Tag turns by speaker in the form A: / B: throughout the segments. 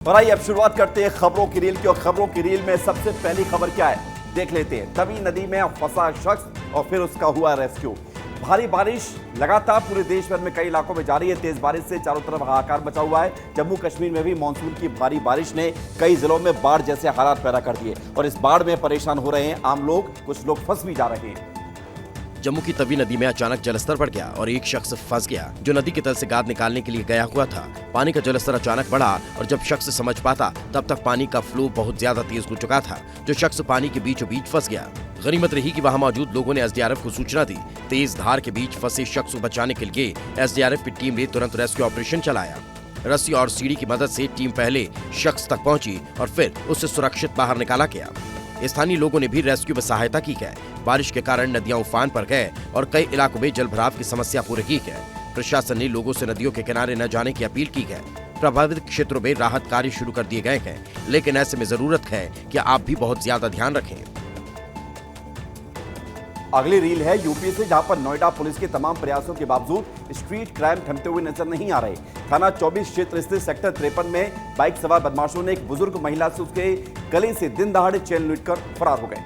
A: और आइए अब शुरुआत करते हैं खबरों की रील की। और खबरों की रील में सबसे पहली खबर क्या है देख लेते हैं। तवी नदी में फंसा शख्स और फिर उसका हुआ रेस्क्यू। भारी बारिश लगातार पूरे देश भर में कई इलाकों में जारी है। तेज बारिश से चारों तरफ हाहाकार मचा हुआ है। जम्मू कश्मीर में भी मानसून की भारी बारिश ने कई जिलों में बाढ़ जैसे हालात पैदा कर दिए और इस बाढ़ में परेशान हो रहे हैं आम लोग, कुछ लोग फंस भी जा रहे हैं।
B: जम्मू की तवी नदी में अचानक जलस्तर बढ़ गया और एक शख्स फंस गया जो नदी के तल से गाद निकालने के लिए गया हुआ था। पानी का जलस्तर अचानक बढ़ा और जब शख्स समझ पाता तब तक पानी का फ्लो बहुत ज्यादा तेज हो चुका था, जो शख्स पानी के बीचों बीच फंस गया। गनीमत रही कि वहां मौजूद लोगों ने एसडीआरएफ को सूचना दी। तेज धार के बीच फंसे शख्स को बचाने के लिए एसडीआरएफ की टीम ने तुरंत रेस्क्यू ऑपरेशन चलाया। रस्सी और सीढ़ी की मदद से टीम पहले शख्स तक पहुंची और फिर उसे सुरक्षित बाहर निकाला गया। स्थानीय लोगों ने भी रेस्क्यू में सहायता की है। बारिश के कारण नदियां उफान पर गए और कई इलाकों में जलभराव की समस्या हो रही है। प्रशासन ने लोगों से नदियों के किनारे न जाने की अपील की है। प्रभावित क्षेत्रों में राहत कार्य शुरू कर दिए गए हैं, लेकिन ऐसे में जरूरत है कि आप भी बहुत ज्यादा ध्यान रखें।
A: अगली रील है यूपी से, जहां पर नोएडा पुलिस के तमाम प्रयासों के बावजूद स्ट्रीट क्राइम थमते हुए नजर नहीं आ रहे। थाना 24 क्षेत्र स्थित सेक्टर 53 में बाइक सवार बदमाशों ने एक बुजुर्ग महिला से उसके गले से दिन दहाड़े चेन लूटकर फरार हो गए।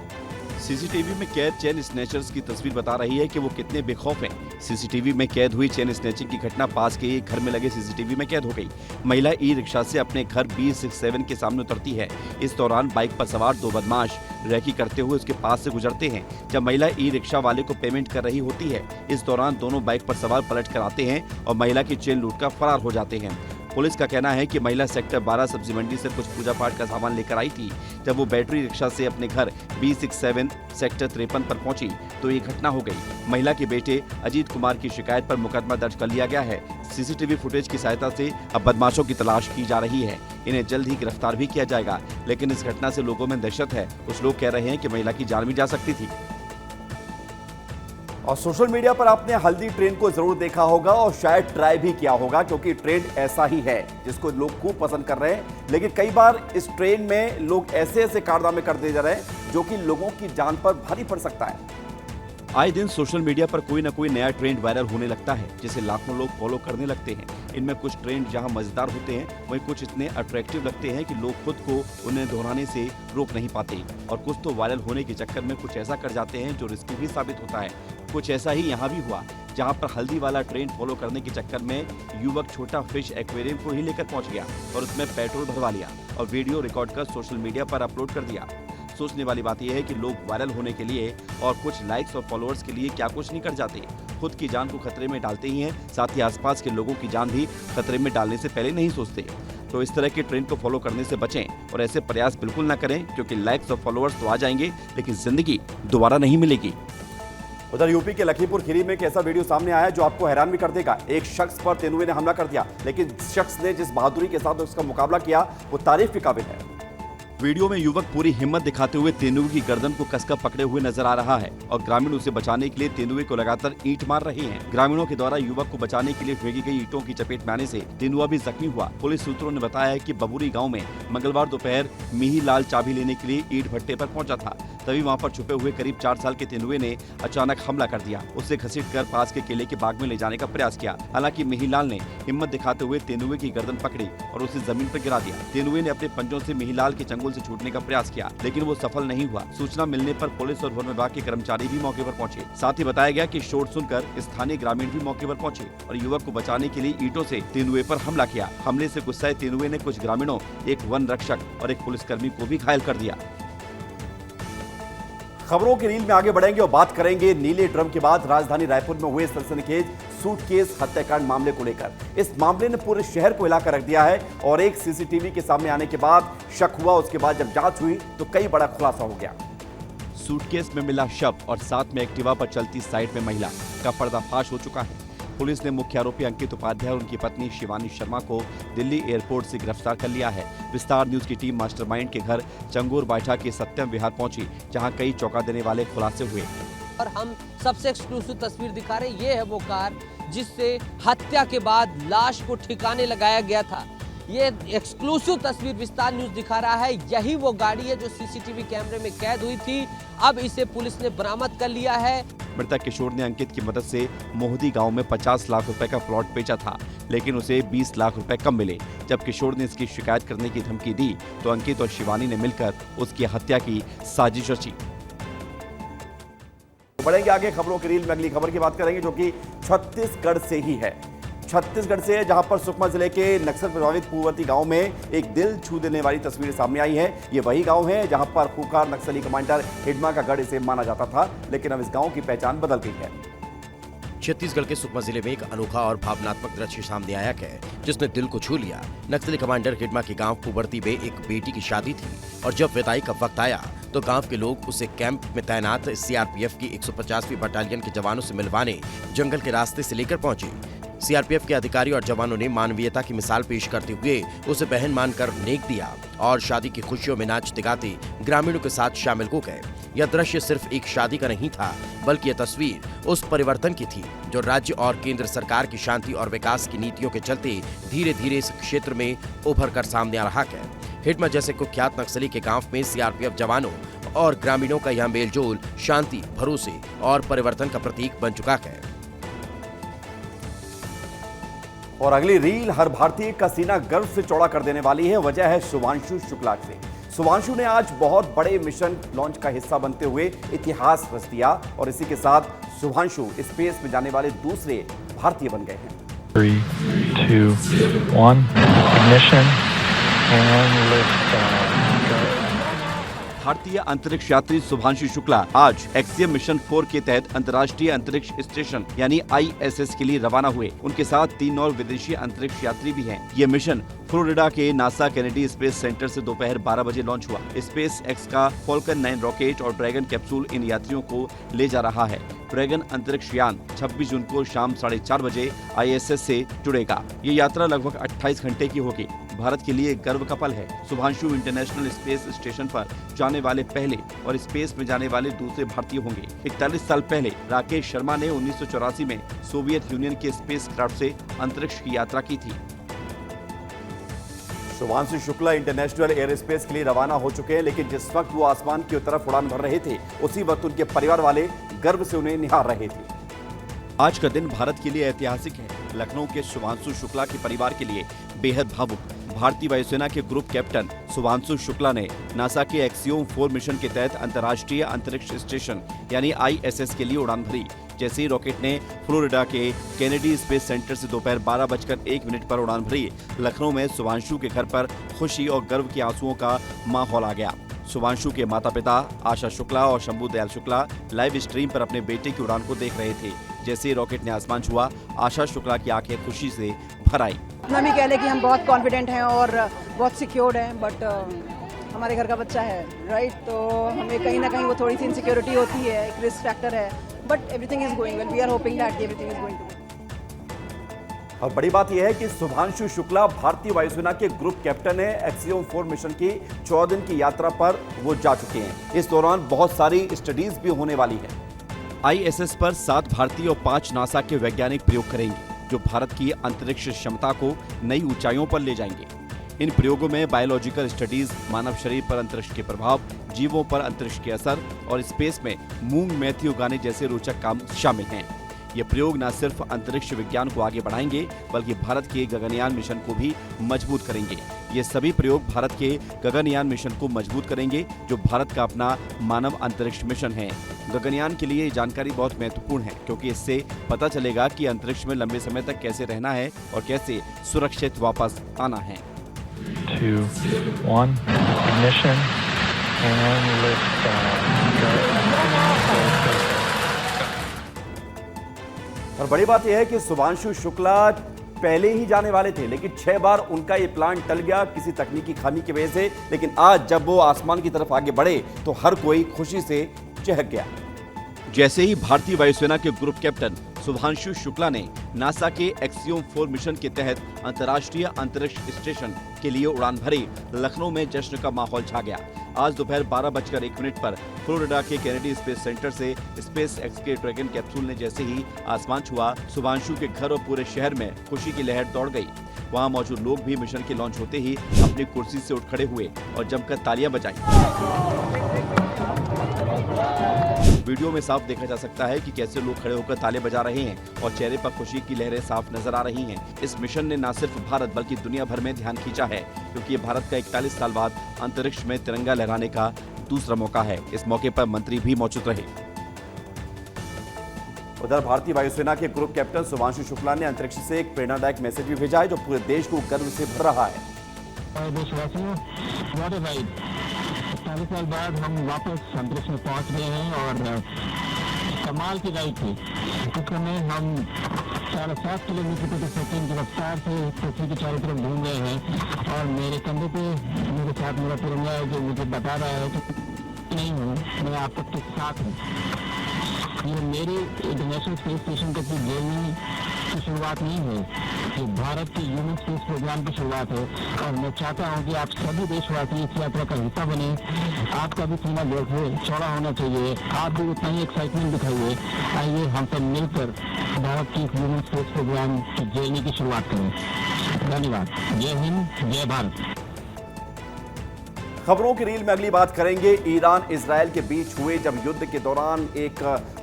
C: सीसीटीवी में कैद चेन स्नैचर्स की तस्वीर बता रही है कि वो कितने बेखौफ हैं। सीसीटीवी में कैद हुई चेन स्नैचिंग की घटना पास के एक घर में लगे सीसीटीवी में कैद हो गई। महिला ई रिक्शा से अपने घर B67 के सामने उतरती है। इस दौरान बाइक पर सवार दो बदमाश रैकी करते हुए उसके पास से गुजरते हैं। जब महिला ई रिक्शा वाले को पेमेंट कर रही होती है, इस दौरान दोनों बाइक पर सवार पलट कर आते हैं और महिला की चेन लूटकर फरार हो जाते हैं। पुलिस का कहना है कि महिला सेक्टर 12 सब्जी मंडी से कुछ पूजा पाठ का सामान लेकर आई थी। जब वो बैटरी रिक्शा से अपने घर B67 सेक्टर 53 पर पहुंची तो ये घटना हो गई। महिला के बेटे अजीत कुमार की शिकायत पर मुकदमा दर्ज कर लिया गया है। सीसीटीवी फुटेज की सहायता से अब बदमाशों की तलाश की जा रही है। इन्हें जल्द ही गिरफ्तार भी किया जाएगा, लेकिन इस घटना से लोगों में दहशत है। कुछ लोग कह रहे हैं कि महिला की जान भी जा सकती थी।
A: और सोशल मीडिया पर आपने हल्दी ट्रेन को जरूर देखा होगा और शायद ट्राई भी किया होगा, क्योंकि ट्रेन ऐसा ही है जिसको लोग खूब पसंद कर रहे हैं। लेकिन कई बार इस ट्रेन में लोग ऐसे ऐसे कारनामे कर दे जा रहे हैं जो कि लोगों की जान पर भारी पड़ सकता है।
C: आए दिन सोशल मीडिया पर कोई न कोई नया ट्रेंड वायरल होने लगता है, जिसे लाखों लोग फॉलो करने लगते हैं। इनमें कुछ ट्रेंड जहां मजेदार होते हैं, वहीं कुछ इतने अट्रैक्टिव लगते हैं कि लोग खुद को उन्हें दोहराने से रोक नहीं पाते। और कुछ तो वायरल होने के चक्कर में कुछ ऐसा कर जाते हैं जो रिस्की भी साबित होता है। कुछ ऐसा ही यहाँ भी हुआ, जहाँ पर हल्दी वाला ट्रेंड फॉलो करने के चक्कर में युवक छोटा फिश एक्वेरियम को ही लेकर पहुँच गया और उसमें पेट्रोल भरवा लिया और वीडियो रिकॉर्ड कर सोशल मीडिया पर अपलोड कर दिया। सोचने वाली बात यह है कि लोग वायरल होने के लिए और कुछ लाइक्स और फॉलोअर्स के लिए क्या कुछ नहीं कर जाते। खुद की जान को खतरे में डालते ही हैं, साथ ही आसपास के लोगों की जान भी खतरे में डालने से पहले नहीं सोचते। तो इस तरह के ट्रेंड को फॉलो करने से बचें और ऐसे प्रयास बिल्कुल ना करें, क्योंकि लाइक्स और फॉलोअर्स तो आ जाएंगे, लेकिन जिंदगी दोबारा नहीं मिलेगी।
A: उधर यूपी के लखीमपुर खीरी में एक ऐसा वीडियो सामने आया जो आपको हैरान भी कर देगा। एक शख्स पर तेंदुए ने हमला कर दिया, लेकिन शख्स ने जिस बहादुरी के साथ उसका मुकाबला किया वो तारीफ के काबिल है।
C: वीडियो में युवक पूरी हिम्मत दिखाते हुए तेंदुए की गर्दन को कसकर पकड़े हुए नजर आ रहा है और ग्रामीण उसे बचाने के लिए तेंदुए को लगातार ईंट मार रहे हैं। ग्रामीणों के द्वारा युवक को बचाने के लिए फेंकी गई ईंटों की चपेट में आने से तेंदुआ भी जख्मी हुआ। पुलिस सूत्रों ने बताया है कि बबूरी गांव में मंगलवार दोपहर मिही लाल चाबी लेने के लिए ईंट भट्टे पर पहुंचा था। तभी वहां पर छुपे हुए करीब 4 साल के तेंदुए ने अचानक हमला कर दिया। उसे घसीटकर पास के केले के बाग में ले जाने का प्रयास किया। हालांकि मिहीलाल ने हिम्मत दिखाते हुए तेंदुए की गर्दन पकड़ी और उसे जमीन पर गिरा दिया। तेंदुए ने अपने पंजों से मिहीलाल के चंगुल से छूटने का प्रयास किया, लेकिन वो सफल नहीं हुआ। सूचना मिलने पर पुलिस और वन विभाग के कर्मचारी भी मौके पर पहुंचे। साथ ही बताया गया कि शोर सुनकर स्थानीय ग्रामीण भी मौके पर पहुंचे और युवक को बचाने के लिए ईंटों से तेंदुए पर हमला किया। हमले से गुस्साए तेंदुए ने कुछ ग्रामीणों, एक वन रक्षक और एक पुलिसकर्मी को भी घायल कर दिया।
A: खबरों की रील में आगे बढ़ेंगे और बात करेंगे नीले ड्रम के बाद राजधानी रायपुर में हुए सनसनीखेज सूटकेस हत्याकांड मामले को लेकर। इस मामले ने पूरे शहर को हिलाकर रख दिया है और एक सीसीटीवी के सामने आने के बाद शक हुआ। उसके बाद जब जांच हुई तो कई बड़ा खुलासा हो गया।
C: सूटकेस में मिला शव और साथ में एक्टिवा पर चलती साइड में महिला का पर्दाफाश हो चुका है। पुलिस ने मुख्य आरोपी अंकित उपाध्याय और उनकी पत्नी शिवानी शर्मा को दिल्ली एयरपोर्ट से गिरफ्तार कर लिया है। विस्तार न्यूज की टीम मास्टरमाइंड के घर चंगोर बाइठा के सत्यम विहार पहुंची, जहां कई चौंका देने वाले खुलासे हुए।
D: और हम सबसे एक्सक्लूसिव तस्वीर दिखा रहे हैं। ये है वो कार जिससे हत्या के बाद लाश को ठिकाने लगाया गया था। ये एक्सक्लूसिव तस्वीर विस्तार न्यूज दिखा रहा है। यही वो गाड़ी है जो सीसीटीवी कैमरे में कैद हुई थी। अब इसे पुलिस ने बरामद कर लिया है।
C: मृतक किशोर ने अंकित की मदद से मोहदी गांव में 50 लाख रुपए का प्लॉट बेचा था, लेकिन उसे 20 लाख रुपए कम मिले। जब किशोर ने इसकी शिकायत करने की धमकी दी तो अंकित और शिवानी ने मिलकर उसकी हत्या की साजिश रची।
A: बढ़ेंगे आगे खबरों की रील में। अगली खबर की बात करेंगे जो कि छत्तीसगढ़ से ही है। छत्तीसगढ़ से, जहां पर सुकमा जिले के नक्सल प्रभावित पूर्ववर्ती गांव में एक दिल छू देने वाली तस्वीर सामने आई है। ये वही गांव है जहां पर खूंखार नक्सली कमांडर हिडमा का गढ़ इसे माना जाता था, लेकिन अब इस गांव की पहचान बदल गई है।
B: छत्तीसगढ़ के सुकमा जिले में एक अनोखा और भावनात्मक दृश्य सामने आया है जिसने दिल को छू लिया। नक्सली कमांडर हिडमा के गांव पुबर्ती में एक बेटी की शादी थी और जब विदाई का वक्त आया तो गांव के लोग उसे कैंप में तैनात सीआरपीएफ की 150वीं बटालियन के जवानों से मिलवाने जंगल के रास्ते से लेकर पहुंचे। सीआरपीएफ के अधिकारी और जवानों ने मानवीयता की मिसाल पेश करते हुए उसे बहन मानकर नेक दिया और शादी की खुशियों में नाचते गाते ग्रामीणों के साथ शामिल हो गए। यह दृश्य सिर्फ एक शादी का नहीं था, बल्कि यह तस्वीर उस परिवर्तन की थी जो राज्य और केंद्र सरकार की शांति और विकास की नीतियों के चलते धीरे धीरे इस क्षेत्र में उभर कर सामने आ रहा है। हिडमा जैसे कुख्यात नक्सली के गांव में सीआरपीएफ जवानों और ग्रामीणों का यह मेलजोल शांति, भरोसे और परिवर्तन का प्रतीक बन चुका है।
A: और अगली रील हर भारतीय का सीना गर्व से चौड़ा कर देने वाली है। वजह है शुभांशु शुक्ला से। शुभांशु ने आज बहुत बड़े मिशन लॉन्च का हिस्सा बनते हुए इतिहास रच दिया और इसी के साथ शुभांशु स्पेस में जाने वाले दूसरे भारतीय बन गए हैं।
E: 3, 2, 1, ignition and lift
C: भारतीय अंतरिक्ष यात्री शुभांशु शुक्ला आज एक्सियम मिशन 4 के तहत अंतर्राष्ट्रीय अंतरिक्ष स्टेशन यानी ISS के लिए रवाना हुए। उनके साथ 3 और विदेशी अंतरिक्ष यात्री भी हैं। ये मिशन फ्लोरिडा के नासा केनेडी स्पेस सेंटर से दोपहर 12 बजे लॉन्च हुआ। स्पेस एक्स का फॉल्कन 9 रॉकेट और ड्रैगन कैप्सूल इन यात्रियों को ले जा रहा है। ड्रैगन अंतरिक्ष यान 26 जून को शाम 4:30 बजे ISS से जुड़ेगा। ये यात्रा लगभग 28 घंटे की होगी। भारत के लिए गर्व का पल है। शुभांशु इंटरनेशनल स्पेस स्टेशन पर जाने वाले पहले और स्पेस में जाने वाले दूसरे भारतीय होंगे। 41 साल पहले राकेश शर्मा ने 1984 में सोवियत यूनियन के स्पेस क्राफ्ट से अंतरिक्ष की यात्रा की थी।
A: Shubhanshu Shukla international air space के लिए रवाना हो चुके हैं, लेकिन जिस वक्त वो आसमान की तरफ उड़ान भर रहे थे उसी वक्त उनके परिवार वाले गर्व से उन्हें निहार रहे थे।
C: आज का दिन भारत के लिए ऐतिहासिक है। लखनऊ के शुभांशु शुक्ला के परिवार के लिए बेहद भावुक। भारतीय वायुसेना के ग्रुप कैप्टन शुभांशु शुक्ला ने नासा के एक्सियोम 4 मिशन के तहत अंतर्राष्ट्रीय अंतरिक्ष स्टेशन यानी ISS के लिए उड़ान भरी। जैसे ही रॉकेट ने फ्लोरिडा के केनेडी स्पेस सेंटर से दोपहर 12:01 पर उड़ान भरी, लखनऊ में शुभांशु के घर पर खुशी और गर्व के आंसुओं का माहौल आ गया। शुभांशु के माता पिता आशा शुक्ला और शंभू दयाल शुक्ला लाइव स्ट्रीम पर अपने बेटे की उड़ान को देख रहे थे। जैसे ही रॉकेट ने आसमान छुआ, आशा शुक्ला की आंखें खुशी से भर आई।
F: इतना भी कह ले कि हम बहुत कॉन्फिडेंट हैं और बहुत सिक्योर्ड हैं, बट हमारे घर का बच्चा है, राइट? तो हमें कहीं ना कहीं वो थोड़ी सी इनसिक्योरिटी होती है, एक रिस्क फैक्टर है, but everything is going well. We are hoping that everything is going to.
A: और बड़ी बात यह है कि शुभांशु शुक्ला भारतीय वायुसेना के ग्रुप कैप्टन है। एक्सियोम 4 मिशन की 14 दिन की यात्रा पर वो जा चुके हैं। इस दौरान बहुत सारी स्टडीज भी होने वाली है।
C: ISS पर 7 भारतीय और 5 नासा के वैज्ञानिक प्रयोग करेंगे, जो भारत की अंतरिक्ष क्षमता को नई ऊंचाइयों पर ले जाएंगे। इन प्रयोगों में बायोलॉजिकल स्टडीज, मानव शरीर पर अंतरिक्ष के प्रभाव, जीवों पर अंतरिक्ष के असर और स्पेस में मूंग मेथी उगाने जैसे रोचक काम शामिल हैं। ये प्रयोग न सिर्फ अंतरिक्ष विज्ञान को आगे बढ़ाएंगे, बल्कि भारत के गगनयान मिशन को भी मजबूत करेंगे। ये सभी प्रयोग भारत के गगनयान मिशन को मजबूत करेंगे, जो भारत का अपना मानव अंतरिक्ष मिशन है। गगनयान के लिए ये जानकारी बहुत महत्वपूर्ण है, क्योंकि इससे पता चलेगा कि अंतरिक्ष में लंबे समय तक कैसे रहना है और कैसे सुरक्षित वापस आना है।
E: 2, 1, ignition and lift
A: और बड़ी बात यह है कि शुभांशु शुक्ला पहले ही जाने वाले थे, लेकिन 6 बार उनका ये प्लान टल गया किसी तकनीकी खामी की वजह से। लेकिन आज जब वो आसमान की तरफ आगे बढ़े तो हर कोई खुशी से चहक गया।
C: जैसे ही भारतीय वायुसेना के ग्रुप कैप्टन शुभांशु शुक्ला ने नासा के एक्सियोम 4 मिशन के तहत अंतर्राष्ट्रीय अंतरिक्ष स्टेशन के लिए उड़ान भरी, लखनऊ में जश्न का माहौल छा गया। आज दोपहर 12:01 पर फ्लोरिडा के केनेडी स्पेस सेंटर से स्पेस एक्स के ड्रैगन कैप्सूल ने जैसे ही आसमान छुआ, शुभांशु के घर और पूरे शहर में खुशी की लहर दौड़ गई। वहां मौजूद लोग भी मिशन के लॉन्च होते ही अपनी कुर्सी से उठ खड़े हुए और जमकर तालियां बजाई। वीडियो में साफ देखा जा सकता है कि कैसे लोग खड़े होकर ताले बजा रहे हैं और चेहरे पर खुशी की लहरें साफ नजर आ रही हैं। इस मिशन ने न सिर्फ भारत बल्कि दुनिया भर में ध्यान खींचा है, क्योंकि ये भारत का 41 साल बाद अंतरिक्ष में तिरंगा लहराने का दूसरा मौका है। इस मौके पर मंत्री भी मौजूद रहे।
A: उधर भारतीय वायुसेना के ग्रुप कैप्टन सुभांशु शुक्ला ने अंतरिक्ष से एक प्रेरणादायक मैसेज भी भेजा है, जो पूरे देश को गर्व से भर रहा है।
G: देशवासियों, 40 साल बाद हम वापस अंतरिक्ष में पहुंच गए हैं और कमाल की राइड थी। इस समय हम 7.5 किलोमीटर प्रति सेकंड की रफ्तार से पृथ्वी के चारों तरफ घूम रहे हैं और मेरे कंधे पे मेरे साथ मेरा तिरंगा है, जो मुझे बता रहा है कि नहीं हूँ, मैं आप सबके साथ हूँ। ये मेरी इंटरनेशनल स्पेस स्टेशन तक की जर्नी की शुरुआत नहीं है, ये भारत के ह्यूमन स्पेस प्रोग्राम की शुरुआत है और मैं चाहता हूँ कि आप सभी देशवासी इस यात्रा का हिस्सा बने। आपका भी सीना देखिए चौड़ा होना चाहिए, आप भी उतना ही एक्साइटमेंट दिखाइए। आइए हम सब मिलकर भारत की ह्यूमन स्पेस प्रोग्राम की जर्नी की शुरुआत करें। धन्यवाद। जय हिंद, जय भारत।
A: खबरों की रील में अगली बात करेंगे ईरान इजराइल के बीच हुए जब युद्ध के दौरान एक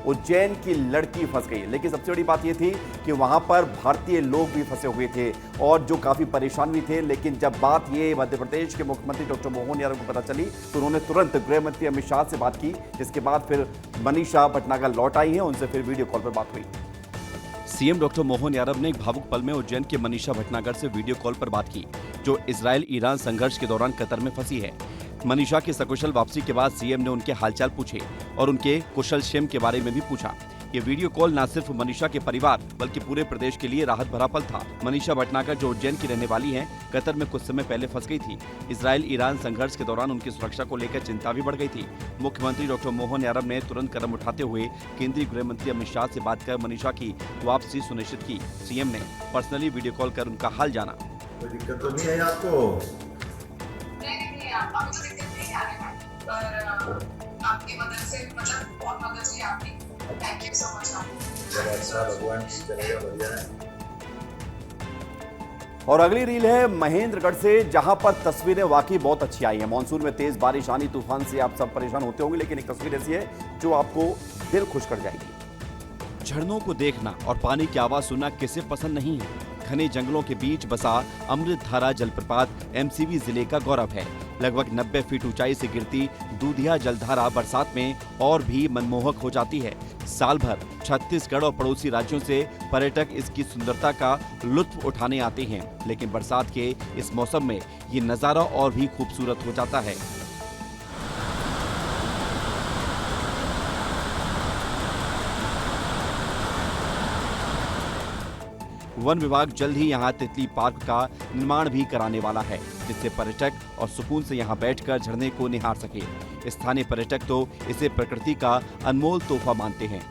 A: उज्जैन की लड़की फंस गई। लेकिन सबसे बड़ी बात यह थी कि वहां पर भारतीय लोग भी फंसे हुए थे और जो काफी परेशान भी थे। लेकिन जब बात ये मध्य प्रदेश के मुख्यमंत्री डॉक्टर मोहन यादव को पता चली तो उन्होंने तुरंत गृह मंत्री अमित शाह से बात की, जिसके बाद फिर मनीषा भटनागर लौट आई हैं, उनसे फिर वीडियो कॉल पर बात हुई।
C: सीएम डॉक्टर मोहन यादव ने एक भावुक पल में उज्जैन के मनीषा भटनागर से वीडियो कॉल पर बात की, जो इजराइल ईरान संघर्ष के दौरान कतर में फंसी है। मनीषा की सकुशल वापसी के बाद सीएम ने उनके हालचाल पूछे और उनके कुशल क्षेम के बारे में भी पूछा। ये वीडियो कॉल न सिर्फ मनीषा के परिवार बल्कि पूरे प्रदेश के लिए राहत भरा पल था। मनीषा भटनागर, जो उज्जैन की रहने वाली हैं, कतर में कुछ समय पहले फंस गई थी। इजराइल ईरान संघर्ष के दौरान उनकी सुरक्षा को लेकर चिंता भी बढ़ गई थी। मुख्यमंत्री डॉक्टर मोहन यादव ने तुरंत कदम उठाते हुए केंद्रीय गृह मंत्री अमित शाह से बात कर मनीषा की वापसी सुनिश्चित की। सीएम ने पर्सनली वीडियो कॉल कर उनका हाल जाना।
H: कोई दिक्कत तो नहीं है आपको?
I: अभी तो दिक्कत नहीं आ रही है, पर आपकी मदद से मतलब बहुत मदद हुई आपकी। Thank you so much.
H: अच्छा, भगवान की करेगा, बढ़िया है।
A: और अगली रील है महेंद्रगढ़ से, जहां पर तस्वीरें वाकई बहुत अच्छी आई हैं। मानसून में तेज बारिश, आंधी तूफान से आप सब परेशान होते होंगे, लेकिन एक तस्वीर ऐसी है जो आपको दिल खुश कर जाएगी।
C: झरनों को देखना और पानी की आवाज सुनना किसे पसंद नहीं है। घने जंगलों के बीच बसा अमृतधारा जलप्रपात एमसीवी जिले का गौरव है। लगभग 90 फीट ऊंचाई से गिरती दूधिया जलधारा बरसात में और भी मनमोहक हो जाती है। साल भर छत्तीसगढ़ और पड़ोसी राज्यों से पर्यटक इसकी सुंदरता का लुत्फ उठाने आते हैं, लेकिन बरसात के इस मौसम में ये नजारा और भी खूबसूरत हो जाता है। वन विभाग जल्द ही यहाँ तितली पार्क का निर्माण भी कराने वाला है, जिससे पर्यटक और सुकून से यहाँ बैठकर झरने को निहार सके। स्थानीय पर्यटक तो इसे प्रकृति का अनमोल तोहफा मानते हैं।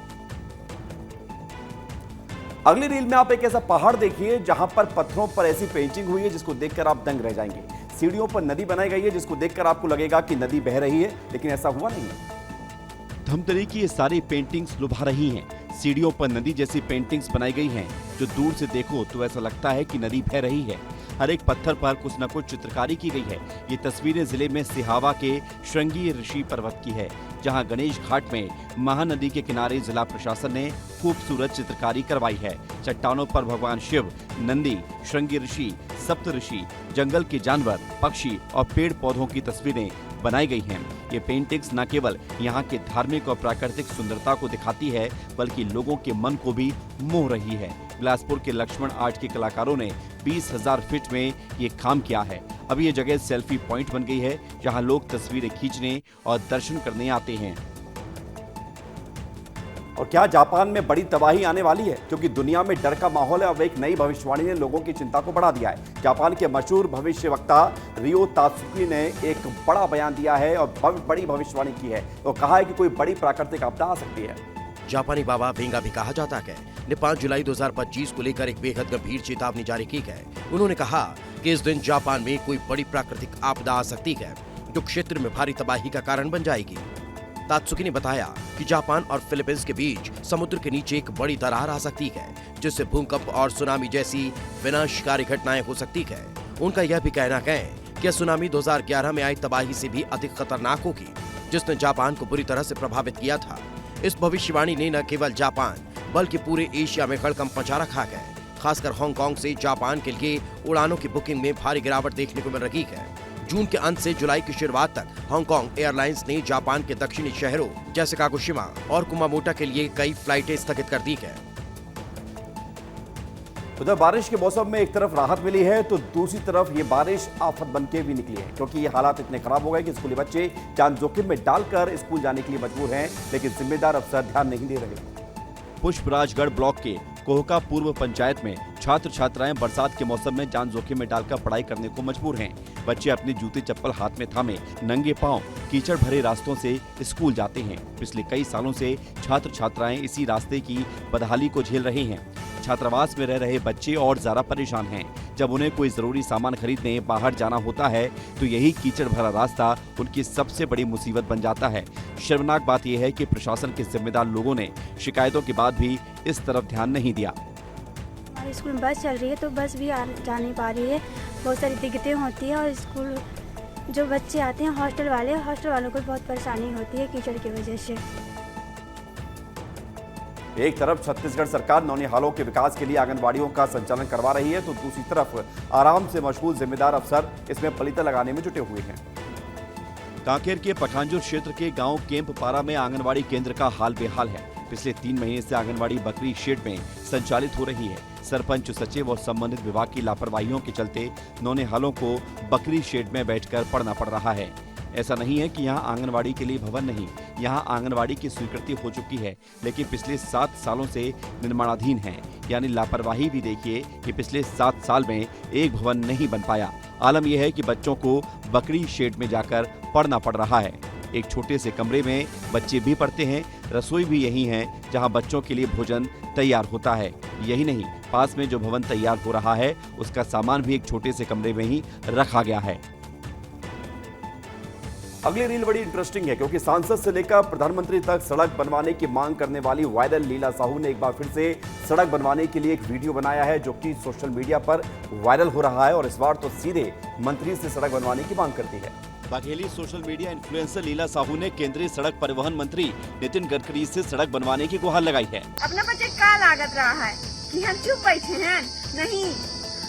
A: अगली रील में आप एक ऐसा पहाड़ देखिए जहां पर पत्थरों पर ऐसी पेंटिंग हुई है जिसको देखकर आप दंग रह जाएंगे। सीढ़ियों पर नदी बनाई गई है जिसको देखकर आपको लगेगा कि नदी बह रही है, लेकिन ऐसा हुआ नहीं है।
C: धमतरी की ये सारी पेंटिंग्स लुभा रही हैं। सीढ़ियों पर नदी जैसी पेंटिंग्स बनाई गई हैं, जो दूर से देखो तो ऐसा लगता है कि नदी बह रही है। हर एक पत्थर पर कुछ न कुछ चित्रकारी की गई है। ये तस्वीरें जिले में सिहावा के श्रृंगी ऋषि पर्वत की है, जहां गणेश घाट में महानदी के किनारे जिला प्रशासन ने खूबसूरत चित्रकारी करवाई है। चट्टानों पर भगवान शिव, नंदी, श्रृंगी ऋषि, सप्त ऋषि, जंगल के जानवर, पक्षी और पेड़ पौधों की तस्वीरें बनाई गई हैं। ये पेंटिंग्स न केवल यहाँ के धार्मिक और प्राकृतिक सुंदरता को दिखाती है, बल्कि लोगों के मन को भी मोह रही है। बिलासपुर के लक्ष्मण आर्ट के कलाकारों ने 20,000 फीट में ये काम किया है। अब ये जगह सेल्फी पॉइंट बन गई है, जहाँ लोग तस्वीरें खींचने और दर्शन करने आते हैं।
A: और क्या जापान में बड़ी तबाही आने वाली है? क्योंकि दुनिया में डर का माहौल है। अब एक नई भविष्यवाणी ने लोगों की चिंता को बढ़ा दिया है। जापान के मशहूर भविष्यवक्ता रियो तात्सुकी ने एक बड़ा बयान दिया है और बड़ी भविष्यवाणी की है। तो कहा है कि कोई बड़ी प्राकृतिक आपदा आ सकती है।
B: जापानी बाबा वेंगा भी कहा जाता है ने 5 जुलाई 2025 को लेकर एक बेहद गंभीर चेतावनी जारी की है। उन्होंने कहा कि इस दिन जापान में कोई बड़ी प्राकृतिक आपदा आ सकती है, जो क्षेत्र में भारी तबाही का कारण बन जाएगी। तात्सुकी ने बताया कि जापान और फिलीपींस के बीच समुद्र के नीचे एक बड़ी दरार आ सकती है, जिससे भूकंप और सुनामी जैसी विनाशकारी घटनाएं हो सकती है। उनका यह भी कहना है कि सुनामी 2011 में आई तबाही से भी अधिक खतरनाक होगी, जिसने जापान को बुरी तरह से प्रभावित किया था। इस भविष्यवाणी ने न केवल जापान बल्कि पूरे एशिया में हड़कंप मचा रखा है। खासकर हांगकांग से जापान के लिए उड़ानों की बुकिंग में भारी गिरावट देखने को मिल रही है। जून के अंत से जुलाई की शुरुआत तक हांगकांग एयरलाइंस ने जापान के दक्षिणी शहरों जैसे कागोशिमा और कुमामोटो के लिए कई फ्लाइटें स्थगित कर दी है।
A: उधर बारिश के मौसम में एक तरफ राहत मिली है तो दूसरी तरफ ये बारिश आफत बन के भी निकली है, क्योंकि ये हालात इतने खराब हो गए कि स्कूली बच्चे जान जोखिम में डालकर स्कूल जाने के लिए मजबूर हैं, लेकिन जिम्मेदार अफसर ध्यान नहीं दे रहे।
C: पुष्पराजगढ़ ब्लॉक के कोहका पूर्व पंचायत में छात्र छात्राएं बरसात के मौसम में जान जोखिम में डालकर पढ़ाई करने को मजबूर हैं। बच्चे अपने जूते चप्पल हाथ में थामे नंगे पांव कीचड़ भरे रास्तों से स्कूल जाते हैं। पिछले कई सालों से छात्र छात्राएं इसी रास्ते की बदहाली को झेल रहे हैं। छात्रावास में रह रहे बच्चे और ज्यादा परेशान हैं। जब उन्हें कोई जरूरी सामान खरीदने बाहर जाना होता है तो यही कीचड़ भरा रास्ता उनकी सबसे बड़ी मुसीबत बन जाता है। शर्मनाक बात यह है कि प्रशासन के जिम्मेदार लोगों ने शिकायतों के बाद भी इस तरफ ध्यान नहीं दिया।
J: हमारे स्कूल में बस चल रही है तो बस भी जा नहीं पा रही है, बहुत सारी दिक्कतें होती है और स्कूल जो बच्चे आते हैं हॉस्टल वालों को बहुत परेशानी होती है कीचड़ की वजह से।
A: एक तरफ छत्तीसगढ़ सरकार नौनिहालों के विकास के लिए आंगनबाड़ियों का संचालन करवा रही है तो दूसरी तरफ आराम से मशगूल जिम्मेदार अफसर इसमें पलीता लगाने में जुटे हुए हैं।
C: कांकेर के पठानजोर क्षेत्र के गांव केम्प पारा में आंगनबाड़ी केंद्र का हाल बेहाल है। पिछले 3 महीने से आंगनबाड़ी बकरी शेड में संचालित हो रही है। सरपंच, सचिव और संबंधित विभाग की लापरवाहियों के चलते नौनिहालों को बकरी शेड में बैठकर पढ़ना पड़ रहा है। ऐसा नहीं है कि यहाँ आंगनवाड़ी के लिए भवन नहीं, यहाँ आंगनवाड़ी की स्वीकृति हो चुकी है, लेकिन पिछले 7 सालों से निर्माणाधीन है। यानी लापरवाही भी देखिए कि पिछले 7 साल में एक भवन नहीं बन पाया। आलम यह है कि बच्चों को बकरी शेड में जाकर पढ़ना पड़ रहा है। एक छोटे से कमरे में बच्चे भी पढ़ते हैं, रसोई भी यही है जहाँ बच्चों के लिए भोजन तैयार होता है। यही नहीं, पास में जो भवन तैयार हो रहा है उसका सामान भी एक छोटे से कमरे में ही रखा गया है।
A: अगली रील बड़ी इंटरेस्टिंग है, क्योंकि सांसद से लेकर प्रधानमंत्री तक सड़क बनवाने की मांग करने वाली वायरल लीला साहू ने एक बार फिर से सड़क बनवाने के लिए एक वीडियो बनाया है जो कि सोशल मीडिया पर वायरल हो रहा है और इस बार तो सीधे मंत्री से सड़क बनवाने की मांग करती है।
C: बघेली सोशल मीडिया इन्फ्लुएंसर लीला साहू ने केंद्रीय सड़क परिवहन मंत्री नितिन गडकरी से सड़क बनवाने की गुहार लगाई है।
J: अपना बच्चे का लागत रहा है कि हम चुप बैठे हैं, नहीं,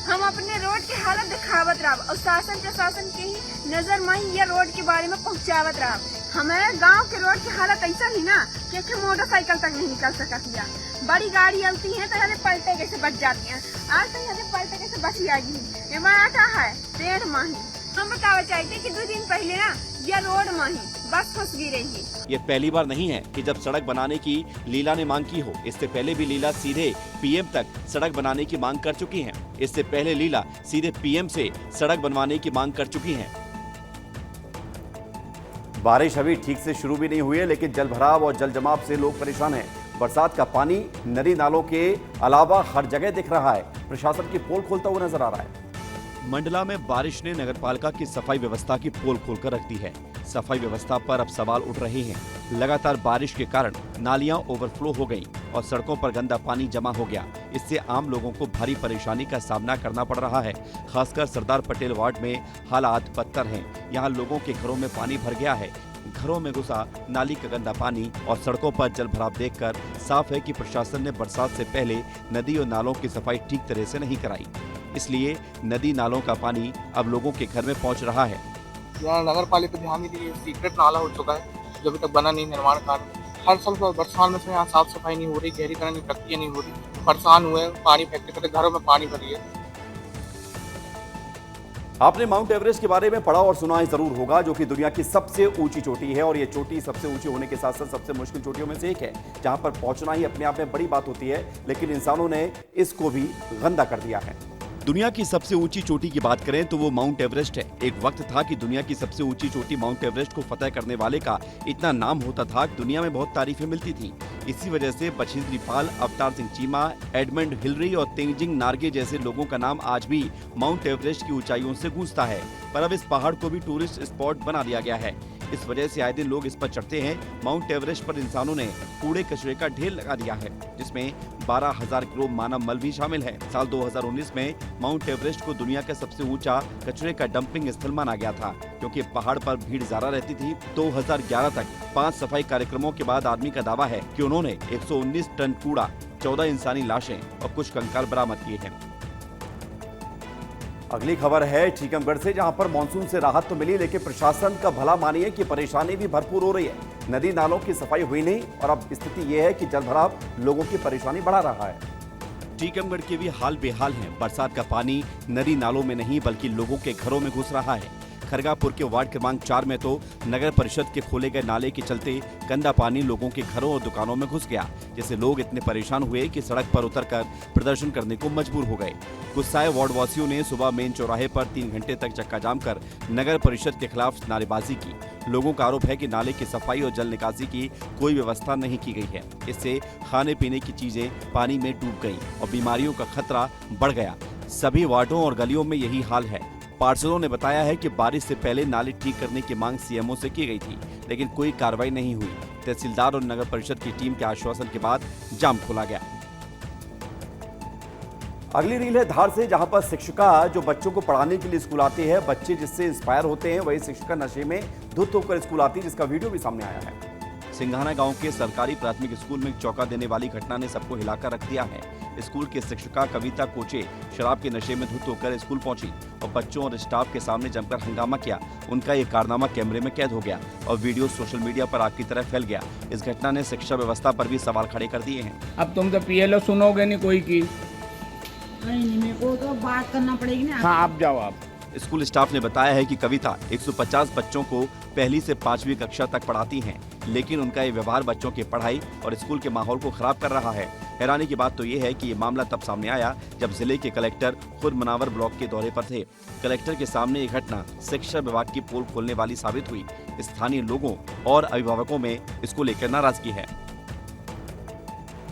J: हम अपने रोड की हालत दिखावत रहा और शासन प्रशासन के ही नजर में ये रोड के बारे में पहुँचावत रहा। हमारे गांव के रोड की हालत ऐसा ही ना कि मोटरसाइकिल तक नहीं निकल सकती। बड़ी गाड़ी आती है तो यहाँ पलटे कैसे बच जाती हैं। आज तो यहाँ पलटे कैसे बच जाएगी। ये आता है 1.5 माह हम बतावा चाहते कि 2 दिन पहले ना ये रोड में बस फंस गई रही।
C: ये पहली बार नहीं है कि जब सड़क बनाने की लीला ने मांग की हो। इससे पहले भी लीला सीधे पीएम तक सड़क बनाने की मांग कर चुकी हैं। इससे पहले लीला सीधे पीएम से सड़क बनवाने की मांग कर चुकी हैं।
A: बारिश अभी ठीक से शुरू भी नहीं हुई है, लेकिन जल भराव और जल जमाव से लोग परेशान हैं। बरसात का पानी नदी नालों के अलावा हर जगह दिख रहा है। प्रशासन की पोल खोलता हुआ नजर आ रहा है।
C: मंडला में बारिश ने नगरपालिका की सफाई व्यवस्था की पोल खोलकर रख दी है। सफाई व्यवस्था पर अब सवाल उठ रहे हैं। लगातार बारिश के कारण नालियां ओवरफ्लो हो गईं और सड़कों पर गंदा पानी जमा हो गया। इससे आम लोगों को भारी परेशानी का सामना करना पड़ रहा है। खासकर सरदार पटेल वार्ड में हालात बदतर हैं। यहाँ लोगों के घरों में पानी भर गया है। घरों में घुसा नाली का गंदा पानी और सड़कों पर जल भराव देखकर साफ है कि प्रशासन ने बरसात से पहले नदी और नालों की सफाई ठीक तरह से नहीं कराई। इसलिए नदी नालों का पानी अब लोगों के घर में पहुंच रहा है।
K: यहाँ नगर पालिका ध्यान नहीं दी, सीक्रेट नाला हो चुका है जो अभी तक बना नहीं निर्माण कार्य। हर साल बरसात में से यहाँ साफ सफाई नहीं हो रही, गहरीकरण की प्रक्रिया नहीं हो रही। परेशान हुए, पानी फेंकते फेंकते घरों में पानी भरी है।
A: आपने माउंट एवरेस्ट के बारे में पढ़ा और सुना ही जरूर होगा, जो कि दुनिया की सबसे ऊंची चोटी है और ये चोटी सबसे ऊंची होने के साथ साथ सबसे मुश्किल चोटियों में से एक है, जहां पर पहुंचना ही अपने आप में बड़ी बात होती है, लेकिन इंसानों ने इसको भी गंदा कर दिया है।
C: दुनिया की सबसे ऊंची चोटी की बात करें तो वो माउंट एवरेस्ट है। एक वक्त था कि दुनिया की सबसे ऊंची चोटी माउंट एवरेस्ट को फतह करने वाले का इतना नाम होता था कि दुनिया में बहुत तारीफें मिलती थी। इसी वजह से बछेंद्री पाल, अवतार सिंह चीमा, एडमंड हिलरी और तेंजिंग नार्गे जैसे लोगों का नाम आज भी माउंट एवरेस्ट की ऊंचाइयों से गूंजता है। पर अब इस पहाड़ को भी टूरिस्ट स्पॉट बना दिया गया है। इस वजह से आए दिन लोग इस पर चढ़ते हैं। माउंट एवरेस्ट पर इंसानों ने कूड़े कचरे का ढेर लगा दिया है, जिसमें 12,000 किलो मानव मल भी शामिल है। साल 2019 में माउंट एवरेस्ट को दुनिया का सबसे ऊंचा कचरे का डंपिंग स्थल माना गया था, क्योंकि पहाड़ पर भीड़ ज्यादा रहती थी। 2011 तक 5 सफाई कार्यक्रमों के बाद आदमी का दावा है कि उन्होंने 119 टन कूड़ा, 14 इंसानी लाशें और कुछ कंकाल बरामद किए हैं।
A: अगली खबर है टीकमगढ़ से, जहां पर मानसून से राहत तो मिली, लेकिन प्रशासन का भला मानिए कि परेशानी भी भरपूर हो रही है। नदी नालों की सफाई हुई नहीं और अब स्थिति ये है कि जलभराव लोगों की परेशानी बढ़ा रहा है।
C: टीकमगढ़ के भी हाल बेहाल हैं। बरसात का पानी नदी नालों में नहीं बल्कि लोगों के घरों में घुस रहा है। खरगापुर के वार्ड क्रमांक 4 में तो नगर परिषद के खोले गए नाले के चलते गंदा पानी लोगों के घरों और दुकानों में घुस गया, जिससे लोग इतने परेशान हुए कि सड़क पर उतरकर प्रदर्शन करने को मजबूर हो गए। गुस्साए वार्ड वासियों ने सुबह मेन चौराहे पर 3 घंटे तक चक्का जाम कर नगर परिषद के खिलाफ नारेबाजी की। लोगों का आरोप है कि नाले की सफाई और जल निकासी की कोई व्यवस्था नहीं की गई है। इससे खाने पीने की चीजें पानी में डूब गई और बीमारियों का खतरा बढ़ गया। सभी वार्डों और गलियों में यही हाल है। पार्षदों ने बताया है कि बारिश से पहले नाले ठीक करने की मांग सीएमओ से की गई थी, लेकिन कोई कार्रवाई नहीं हुई। तहसीलदार और नगर परिषद की टीम के आश्वासन के बाद जाम खोला गया।
A: अगली रील है धार से, जहां पर शिक्षिका जो बच्चों को पढ़ाने के लिए स्कूल आती है, बच्चे जिससे इंस्पायर होते हैं, वही शिक्षिका नशे में धुत होकर स्कूल आती है, जिसका वीडियो भी सामने आया है।
C: सिंघाना गांव के सरकारी प्राथमिक स्कूल में चौंका देने वाली घटना ने सबको हिलाकर रख दिया है। स्कूल की शिक्षिका कविता कोचे शराब के नशे में धुत होकर स्कूल पहुंची और बच्चों और स्टाफ के सामने जमकर हंगामा किया। उनका ये कारनामा कैमरे में कैद हो गया और वीडियो सोशल मीडिया पर आग की तरह फैल गया। इस घटना ने शिक्षा व्यवस्था पर भी सवाल खड़े कर दिए हैं।
L: अब तुम तो पीएलओ सुनोगे नहीं कोई की।
M: नहीं, मेरे को तो बात करना पड़ेगी ना।
L: हाँ, आप जाओ। आप
C: स्कूल स्टाफ ने बताया है कि कविता 150 बच्चों को पहली से 5वीं कक्षा तक पढ़ाती हैं, लेकिन उनका ये व्यवहार बच्चों की पढ़ाई और स्कूल के माहौल को खराब कर रहा है। हैरानी की बात तो ये है कि ये मामला तब सामने आया जब जिले के कलेक्टर खुद मनावर ब्लॉक के दौरे पर थे। कलेक्टर के सामने ये घटना शिक्षा विभाग की पोल खोलने वाली साबित हुई। स्थानीय लोगों और अभिभावकों में इसको लेकर नाराजगी है।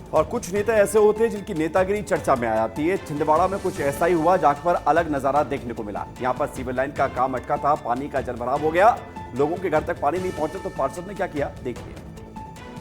A: और कुछ नेता ऐसे होते हैं जिनकी नेतागिरी चर्चा में आ जाती है। छिंदवाड़ा में कुछ ऐसा ही हुआ, जहां पर अलग नजारा देखने को मिला। यहां पर सीवर लाइन का काम अटका था, पानी का जलभराव हो गया, लोगों के घर तक पानी नहीं पहुंचा, तो पार्षद ने क्या किया, देखिए।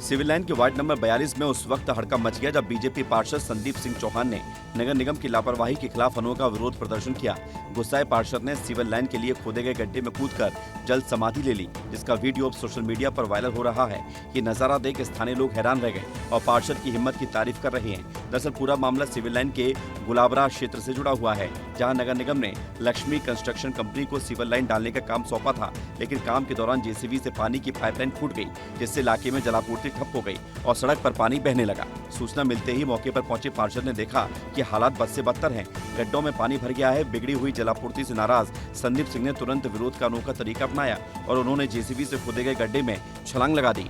C: सिविल लाइन के वार्ड नंबर 42 में उस वक्त हड़कंप मच गया जब बीजेपी पार्षद संदीप सिंह चौहान ने नगर निगम की लापरवाही के खिलाफ अनोखा विरोध प्रदर्शन किया। गुस्साए पार्षद ने सिविल लाइन के लिए खोदे गए गड्ढे में कूदकर जल समाधि ले ली, जिसका वीडियो अब सोशल मीडिया पर वायरल हो रहा है। ये नजारा देख स्थानीय लोग हैरान रह गए और पार्षद की हिम्मत की तारीफ कर रहे हैं। दरअसल पूरा मामला सिविल लाइन के गुलाबरा क्षेत्र से जुड़ा हुआ है, जहाँ नगर निगम ने लक्ष्मी कंस्ट्रक्शन कंपनी को सिविल लाइन डालने का काम सौंपा था, लेकिन काम के दौरान जेसीबी से पानी की पाइपलाइन फूट गई, जिससे इलाके में जलापूर्ति ठप हो गई और सड़क पर पानी बहने लगा। सूचना मिलते ही मौके पर पहुंचे पार्षद ने देखा कि हालात बद से बदतर हैं। गड्ढों में पानी भर गया है। बिगड़ी हुई जलापूर्ति से नाराज संदीप सिंह ने तुरंत विरोध का अनोखा तरीका अपनाया और उन्होंने जेसीबी से खोदे गए गड्ढे में छलांग लगा दी।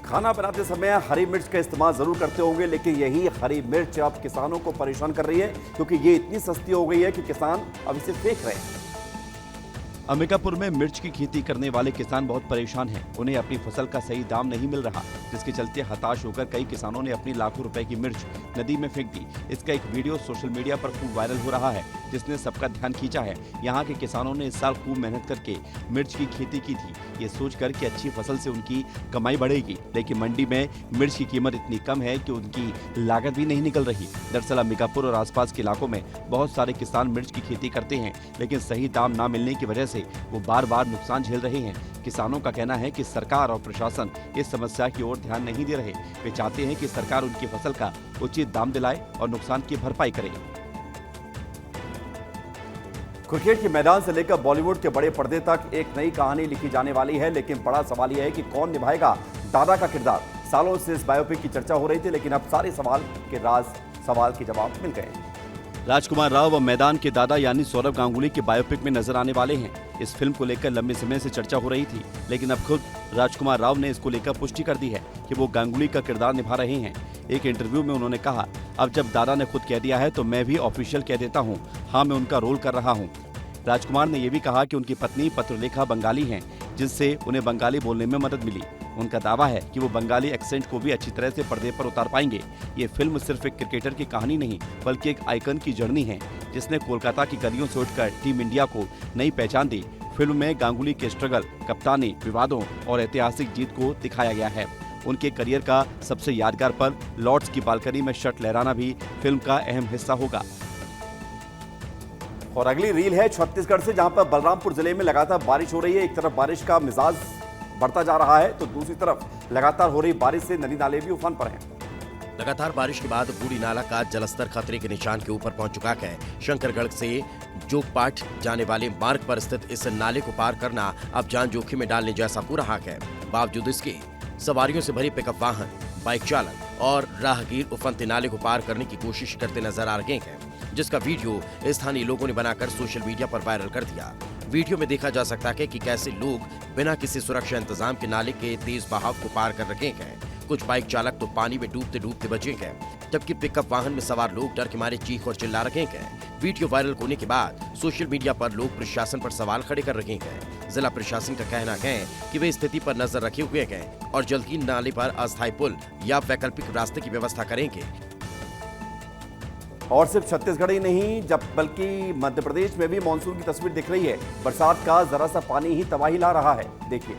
A: खाना बनाते समय हरी मिर्च का इस्तेमाल जरूर करते होंगे, लेकिन यही हरी मिर्च अब किसानों को परेशान कर रही है, क्योंकि ये इतनी सस्ती हो गई है कि किसान अब इसे फेंक रहे हैं।
C: अंबिकापुर में मिर्च की खेती करने वाले किसान बहुत परेशान हैं। उन्हें अपनी फसल का सही दाम नहीं मिल रहा, जिसके चलते हताश होकर कई किसानों ने अपनी लाखों रुपए की मिर्च नदी में फेंक दी। इसका एक वीडियो सोशल मीडिया पर खूब वायरल हो रहा है, जिसने सबका ध्यान खींचा है। यहाँ के किसानों ने इस साल खूब मेहनत करके मिर्च की खेती की थी, ये सोचकर कि अच्छी फसल से उनकी कमाई बढ़ेगी, लेकिन मंडी में मिर्च की कीमत इतनी कम है कि उनकी लागत भी नहीं निकल रही। दरअसल अंबिकापुर और आसपास के इलाकों में बहुत सारे किसान मिर्च की खेती करते हैं, लेकिन सही दाम न मिलने की वजह से वो बार बार नुकसान झेल रहे हैं। किसानों का कहना है कि सरकार और प्रशासन इस समस्या की ओर ध्यान नहीं दे रहे। वे चाहते हैं कि सरकार उनकी फसल का उचित दाम दिलाए और नुकसान की भरपाई करे।
A: क्रिकेट के मैदान से लेकर बॉलीवुड के बड़े पर्दे तक एक नई कहानी लिखी जाने वाली है, लेकिन बड़ा सवाल यह है कि कौन निभाएगा दादा का किरदार। सालों से इस बायोपिक की चर्चा हो रही थी, लेकिन अब सारे सवाल के जवाब मिल गए।
C: राजकुमार राव व मैदान के दादा यानी सौरव गांगुली के बायोपिक में नजर आने वाले हैं। इस फिल्म को लेकर लंबे समय से चर्चा हो रही थी, लेकिन अब खुद राजकुमार राव ने इसको लेकर पुष्टि कर दी है कि वो गांगुली का किरदार निभा रहे हैं। एक इंटरव्यू में उन्होंने कहा, अब जब दादा ने खुद कह दिया है तो मैं भी ऑफिशियल कह देता हूँ, हाँ मैं उनका रोल कर रहा हूँ। राजकुमार ने यह भी कहा कि उनकी पत्नी पत्रलेखा बंगाली हैं, जिससे उन्हें बंगाली बोलने में मदद मिली। उनका दावा है कि वो बंगाली एक्सेंट को भी अच्छी तरह से पर्दे पर उतार पाएंगे। ये फिल्म सिर्फ एक क्रिकेटर की कहानी नहीं, बल्कि एक आइकन की जर्नी है, जिसने कोलकाता की गलियों से उठकर टीम इंडिया को नई पहचान दी। फिल्म में गांगुली के स्ट्रगल, कप्तानी, विवादों और ऐतिहासिक जीत को दिखाया गया है। उनके करियर का सबसे यादगार पल लॉर्ड्स की बालकनी में शर्ट लहराना भी फिल्म का अहम हिस्सा होगा।
A: और अगली रील है छत्तीसगढ़ से, जहां पर बलरामपुर जिले में लगातार बारिश हो रही है। एक तरफ बारिश का मिजाज बढ़ता जा रहा है तो दूसरी तरफ लगातार हो रही बारिश से नदी नाले भी उफान पर हैं।
B: लगातार बारिश के बाद बूढ़ी नाला का जलस्तर खतरे के निशान के ऊपर पहुंच चुका है। शंकरगढ़ से जोगपाट जाने वाले मार्ग पर स्थित इस नाले को पार करना अब जान जोखिम में डालने जैसा हो रहा है। बावजूद इसके सवारियों से भरी पिकअप वाहन, बाइक चालक और राहगीर उफनते नाले को पार करने की कोशिश करते नजर आ रहे हैं, जिसका वीडियो स्थानीय लोगों ने बनाकर सोशल मीडिया पर वायरल कर दिया। वीडियो में देखा जा सकता है कि कैसे लोग बिना किसी सुरक्षा इंतजाम के नाले के तेज बहाव को पार कर रहे हैं। कुछ बाइक चालक तो पानी में डूबते डूबते बचे हैं, जबकि पिकअप वाहन में सवार लोग डर के मारे चीख और चिल्ला रहे हैं। वीडियो वायरल होने के बाद सोशल मीडिया पर लोग प्रशासन पर सवाल खड़े कर रहे हैं। जिला प्रशासन का कहना है कि वे स्थिति पर नजर रखे हुए हैं और जल्द ही नाले पर अस्थायी पुल या वैकल्पिक रास्ते की व्यवस्था करेंगे।
A: और सिर्फ छत्तीसगढ़ ही नहीं, जब बल्कि मध्य प्रदेश में भी मानसून की तस्वीर दिख रही है। बरसात का जरा सा पानी ही तबाही ला रहा है। देखिए,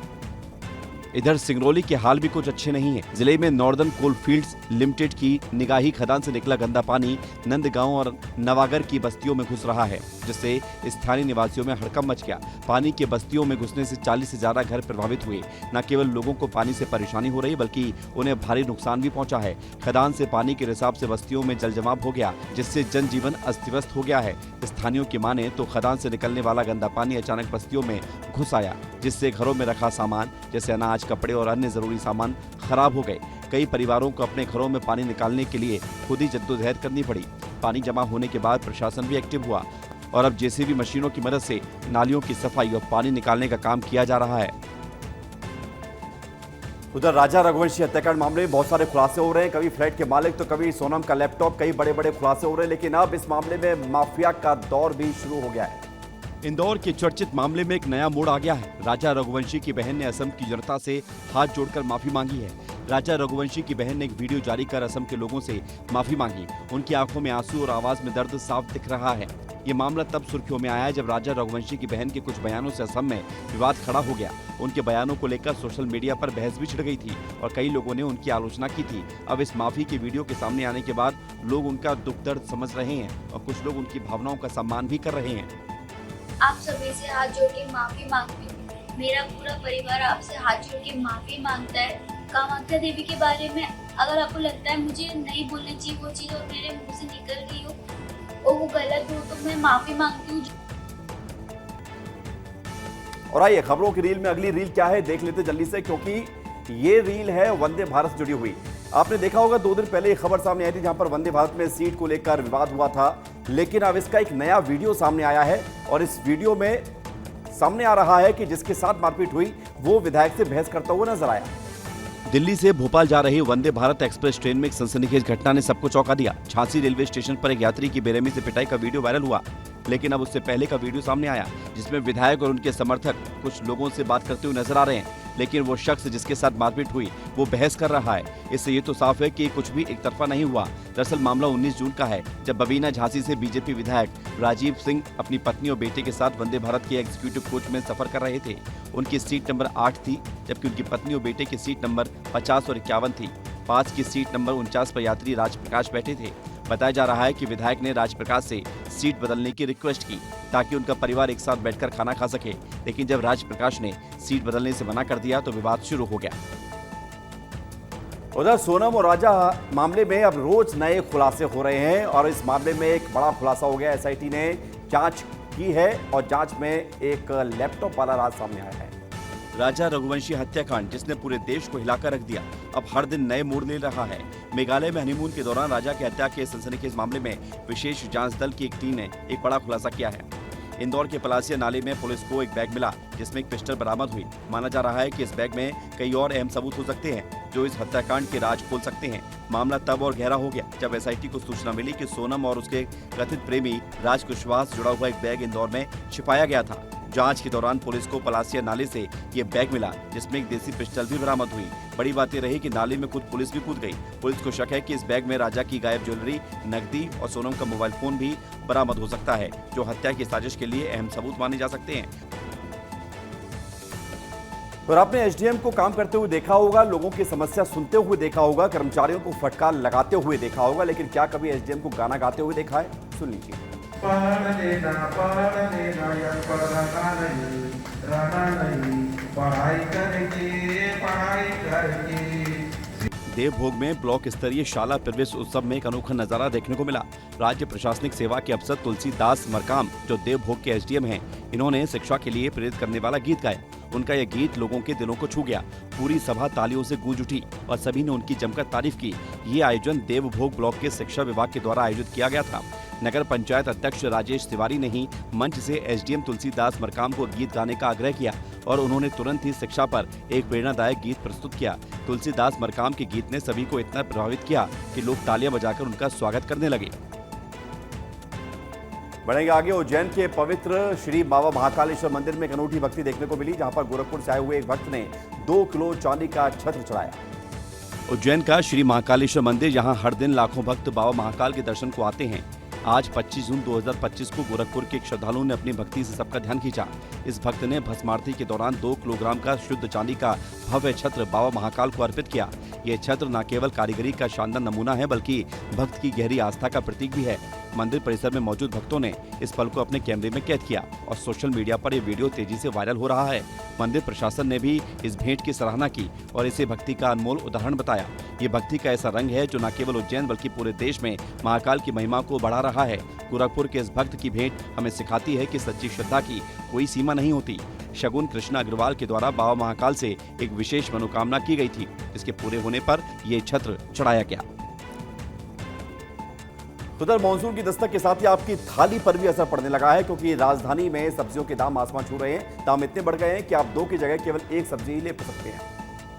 C: इधर सिंगरौली के हाल भी कुछ अच्छे नहीं है। जिले में नॉर्दर्न कोल फील्ड्स लिमिटेड की निगाही खदान से निकला गंदा पानी नंदगांव और नवागर की बस्तियों में घुस रहा है, जिससे स्थानीय निवासियों में हड़कंप मच गया। पानी के बस्तियों में घुसने से 40 से ज्यादा घर प्रभावित हुए। न केवल लोगों को पानी से परेशानी हो रही, बल्कि उन्हें भारी नुकसान भी पहुंचा है। खदान से पानी के रिसाव से बस्तियों में जल जमाव हो गया, जिससे जनजीवन अस्त व्यस्त हो गया है। स्थानीयों की माने तो खदान से निकलने वाला गंदा पानी अचानक बस्तियों में घुस आया, जिससे घरों में रखा सामान जैसे अनाज, कपड़े और अन्य जरूरी सामान खराब हो गए। कई परिवारों को अपने घरों में पानी निकालने के लिए खुद ही जद्दोजहद करनी पड़ी। पानी जमा होने के बाद प्रशासन भी एक्टिव हुआ और अब जेसीबी मशीनों की मदद से नालियों की सफाई और पानी निकालने का काम किया जा रहा है।
A: उधर राजा रघुवंशी हत्याकांड मामले में बहुत सारे खुलासे हो रहे हैं। कभी फ्लैट के मालिक तो कभी सोनम का लैपटॉप, कई बड़े बड़े खुलासे हो रहे हैं। लेकिन अब इस मामले में माफिया का दौर भी शुरू हो गया है।
C: इंदौर के चर्चित मामले में एक नया मोड़ आ गया है। राजा रघुवंशी की बहन ने असम की जनता से हाथ जोड़कर माफी मांगी है। राजा रघुवंशी की बहन ने एक वीडियो जारी कर असम के लोगों से माफी मांगी। उनकी आंखों में आंसू और आवाज में दर्द साफ दिख रहा है। ये मामला तब सुर्खियों में आया जब राजा रघुवंशी की बहन के कुछ बयानों से असम में विवाद खड़ा हो गया। उनके बयानों को लेकर सोशल मीडिया पर बहस भी छिड़ गई थी और कई लोगों ने उनकी आलोचना की थी। अब इस माफी की वीडियो के सामने आने के बाद लोग उनका दुख दर्द समझ रहे हैं और कुछ लोग उनकी भावनाओं का सम्मान भी कर रहे हैं।
N: आप सभी से हाथ जोड़ के माफी मांगती हूँ। मेरा पूरा परिवार आपसे हाथ जोड़ के माफी मांगता है। कामाख्या देवी के बारे में अगर आपको लगता है मुझे नहीं बोलनी चाहिए वो चीज और मेरे मुंह से निकल गई हो और वो गलत हो, तो मैं माफी मांगती हूँ।
A: और आइए खबरों की रील में अगली रील क्या है देख लेते जल्दी से, क्योंकि ये रील है वंदे भारत से जुड़ी हुई। आपने देखा होगा 2 दिन पहले एक खबर सामने आई थी जहां पर वंदे भारत में सीट को लेकर विवाद हुआ था। लेकिन अब इसका एक नया वीडियो सामने आया है और इस वीडियो में सामने आ रहा है कि जिसके साथ मारपीट हुई वो विधायक से बहस करता हुआ नजर आया।
C: दिल्ली से भोपाल जा रही वंदे भारत एक्सप्रेस ट्रेन में एक सनसनीखेज घटना ने सबको चौंका दिया। झांसी रेलवे स्टेशन पर एक यात्री की बेरहमी से पिटाई का वीडियो वायरल हुआ, लेकिन अब उससे पहले का वीडियो सामने आया जिसमें विधायक और उनके समर्थक कुछ लोगों से बात करते हुए नजर आ रहे हैं। लेकिन वो शख्स जिसके साथ मारपीट हुई वो बहस कर रहा है। इससे ये तो साफ है कि कुछ भी एक तरफा नहीं हुआ। दरअसल मामला 19 जून का है, जब बबीना झांसी से बीजेपी विधायक राजीव सिंह अपनी पत्नी और बेटे के साथ वंदे भारत के एग्जीक्यूटिव कोच में सफर कर रहे थे। उनकी सीट नंबर 8 थी, जबकि उनकी पत्नी और बेटे की सीट नंबर 50 और 51 थी। 5 की सीट नंबर 49 पर यात्री राजप्रकाश बैठे थे। बताया जा रहा है कि विधायक ने राजप्रकाश से सीट बदलने की रिक्वेस्ट की ताकि उनका परिवार एक साथ बैठकर खाना खा सके, लेकिन जब राजप्रकाश ने सीट बदलने से मना कर दिया तो विवाद शुरू हो गया।
A: उधर सोनम और राजा मामले में अब रोज नए खुलासे हो रहे हैं और इस मामले में एक बड़ा खुलासा हो गया। एसआईटी ने जांच की है और जांच में एक लैपटॉप वाला राज सामने आया है।
C: राजा रघुवंशी हत्याकांड जिसने पूरे देश को हिलाकर रख दिया, अब हर दिन नए मोड़ ले रहा है। मेघालय में हनीमून के दौरान राजा की हत्या के सनसनीखेज मामले में विशेष जांच दल की एक टीम ने एक बड़ा खुलासा किया है। इंदौर के पलासिया नाले में पुलिस को एक बैग मिला जिसमें एक पिस्टल बरामद हुई। माना जा रहा है कि इस बैग में कई और अहम सबूत हो सकते हैं जो इस हत्याकांड के राज खोल सकते हैं। मामला तब और गहरा हो गया जब एसआईटी को सूचना मिली कि सोनम और उसके कथित प्रेमी राज कुशवाहा से जुड़ा हुआ एक बैग इंदौर में छिपाया गया था। जांच के दौरान पुलिस को पलासिया नाले से ये बैग मिला जिसमें एक देसी पिस्टल भी बरामद हुई। बड़ी बात यह रही कि नाले में खुद पुलिस भी कूद गई। पुलिस को शक है कि इस बैग में राजा की गायब ज्वेलरी, नकदी और सोनम का मोबाइल फोन भी बरामद हो सकता है, जो हत्या की साजिश के लिए अहम सबूत माने जा सकते हैं।
A: और आपने एसडीएम को काम करते हुए देखा होगा, लोगों की समस्या सुनते हुए देखा होगा, कर्मचारियों को फटकार लगाते हुए देखा होगा, लेकिन क्या कभी एसडीएम को गाना गाते हुए देखा है? सुन लीजिए।
C: देवभोग में ब्लॉक स्तरीय शाला प्रवेश उत्सव में एक अनोखा नजारा देखने को मिला। राज्य प्रशासनिक सेवा के अफसर तुलसीदास मरकाम, जो देवभोग के एसडीएम हैं, इन्होंने शिक्षा के लिए प्रेरित करने वाला गीत गाया। उनका यह गीत लोगों के दिलों को छू गया। पूरी सभा तालियों से गूंज उठी और सभी ने उनकी जमकर तारीफ की। ये आयोजन देवभोग ब्लॉक के शिक्षा विभाग के द्वारा आयोजित किया गया था। नगर पंचायत अध्यक्ष राजेश तिवारी ने ही मंच से एसडीएम तुलसीदास मरकाम को गीत गाने का आग्रह किया और उन्होंने तुरंत ही शिक्षा पर एक प्रेरणादायक गीत प्रस्तुत किया। तुलसीदास मरकाम के गीत ने सभी को इतना प्रभावित किया कि लोग तालियां बजाकर उनका स्वागत करने लगे।
A: बढ़ेंगे आगे। उज्जैन के पवित्र श्री बाबा महाकालेश्वर मंदिर में एक अनूठी भक्ति देखने को मिली, जहां पर गोरखपुर से आए हुए एक भक्त ने 2 किलो चांदी का छत्र चढ़ाया।
C: उज्जैन का श्री महाकालेश्वर मंदिर, जहां हर दिन लाखों भक्त बाबा महाकाल के दर्शन को आते हैं। आज 25 जून 2025 को गोरखपुर के एक श्रद्धालु ने अपनी भक्ति से सबका ध्यान खींचा। इस भक्त ने भस्मारती के दौरान 2 किलोग्राम का शुद्ध चांदी का भव्य छत्र बाबा महाकाल को अर्पित किया। यह छत्र न केवल कारीगरी का शानदार नमूना है, बल्कि भक्त की गहरी आस्था का प्रतीक भी है। मंदिर परिसर में मौजूद भक्तों ने इस पल को अपने कैमरे में कैद किया और सोशल मीडिया पर यह वीडियो तेजी से वायरल हो रहा है। मंदिर प्रशासन ने भी इस भेंट की सराहना की और इसे भक्ति का अनमोल उदाहरण बताया। ये भक्ति का ऐसा रंग है जो न केवल उज्जैन बल्कि पूरे देश में महाकाल की महिमा को बढ़ा रहा है। गोरखपुर के इस भक्त की भेंट हमें सिखाती है कि सच्ची श्रद्धा की कोई सीमा नहीं होती। शगुन कृष्णा अग्रवाल के द्वारा बाबा महाकाल से एक विशेष मनोकामना की गई थी, जिसके पूरे होने पर ये छत्र चढ़ाया गया।
A: उधर मानसून की दस्तक के साथ ही आपकी थाली पर भी असर पड़ने लगा है, क्योंकि राजधानी में सब्जियों के दाम आसमान छू रहे हैं। दाम इतने बढ़ गए हैं कि आप 2 की जगह केवल 1 सब्जी ही ले सकते हैं।